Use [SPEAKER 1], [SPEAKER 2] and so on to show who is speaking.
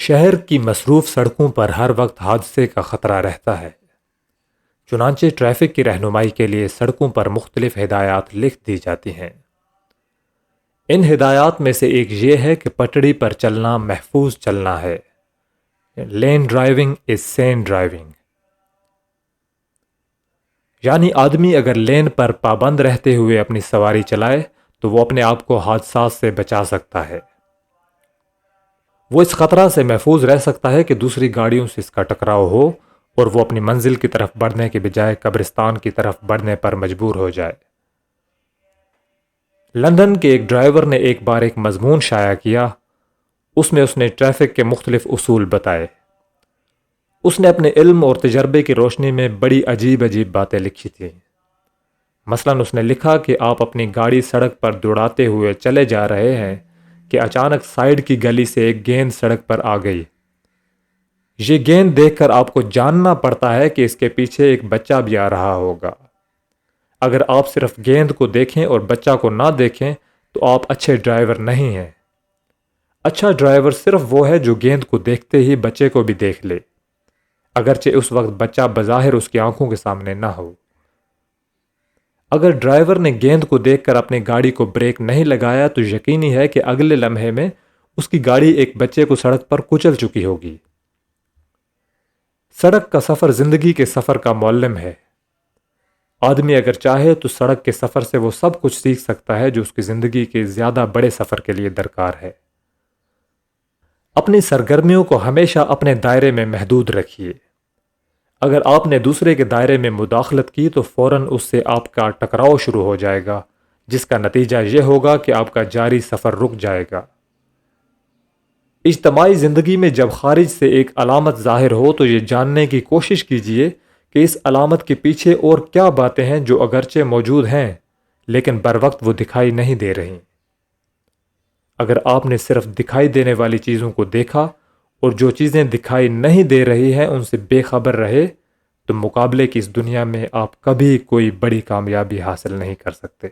[SPEAKER 1] شہر کی مصروف سڑکوں پر ہر وقت حادثے کا خطرہ رہتا ہے۔ چنانچہ ٹریفک کی رہنمائی کے لیے سڑکوں پر مختلف ہدایات لکھ دی جاتی ہیں۔ ان ہدایات میں سے ایک یہ ہے کہ پٹڑی پر چلنا محفوظ چلنا ہے۔ لین ڈرائیونگ از سین ڈرائیونگ۔ یعنی آدمی اگر لین پر پابند رہتے ہوئے اپنی سواری چلائے تو وہ اپنے آپ کو حادثات سے بچا سکتا ہے۔ وہ اس خطرہ سے محفوظ رہ سکتا ہے کہ دوسری گاڑیوں سے اس کا ٹکراؤ ہو اور وہ اپنی منزل کی طرف بڑھنے کے بجائے قبرستان کی طرف بڑھنے پر مجبور ہو جائے۔ لندن کے ایک ڈرائیور نے ایک بار ایک مضمون شائع کیا۔ اس میں اس نے ٹریفک کے مختلف اصول بتائے۔ اس نے اپنے علم اور تجربے کی روشنی میں بڑی عجیب باتیں لکھی تھیں۔ مثلاً اس نے لکھا کہ آپ اپنی گاڑی سڑک پر دوڑاتے ہوئے چلے جا رہے ہیں کہ اچانک سائیڈ کی گلی سے ایک گیند سڑک پر آ گئی۔ یہ گیند دیکھ کر آپ کو جاننا پڑتا ہے کہ اس کے پیچھے ایک بچہ بھی آ رہا ہوگا۔ اگر آپ صرف گیند کو دیکھیں اور بچہ کو نہ دیکھیں تو آپ اچھے ڈرائیور نہیں ہیں۔ اچھا ڈرائیور صرف وہ ہے جو گیند کو دیکھتے ہی بچے کو بھی دیکھ لے، اگرچہ اس وقت بچہ بظاہر اس کی آنکھوں کے سامنے نہ ہو۔ اگر ڈرائیور نے گیند کو دیکھ کر اپنی گاڑی کو بریک نہیں لگایا تو یقینی ہے کہ اگلے لمحے میں اس کی گاڑی ایک بچے کو سڑک پر کچل چکی ہوگی۔ سڑک کا سفر زندگی کے سفر کا معلم ہے۔ آدمی اگر چاہے تو سڑک کے سفر سے وہ سب کچھ سیکھ سکتا ہے جو اس کی زندگی کے زیادہ بڑے سفر کے لیے درکار ہے۔ اپنی سرگرمیوں کو ہمیشہ اپنے دائرے میں محدود رکھیے۔ اگر آپ نے دوسرے کے دائرے میں مداخلت کی تو فوراً اس سے آپ کا ٹکراؤ شروع ہو جائے گا، جس کا نتیجہ یہ ہوگا کہ آپ کا جاری سفر رک جائے گا۔ اجتماعی زندگی میں جب خارج سے ایک علامت ظاہر ہو تو یہ جاننے کی کوشش کیجیے کہ اس علامت کے پیچھے اور کیا باتیں ہیں جو اگرچہ موجود ہیں لیکن بروقت وہ دکھائی نہیں دے رہی۔ اگر آپ نے صرف دکھائی دینے والی چیزوں کو دیکھا اور جو چیزیں دکھائی نہیں دے رہی ہیں ان سے بے خبر رہے تو مقابلے کی اس دنیا میں آپ کبھی کوئی بڑی کامیابی حاصل نہیں کر سکتے۔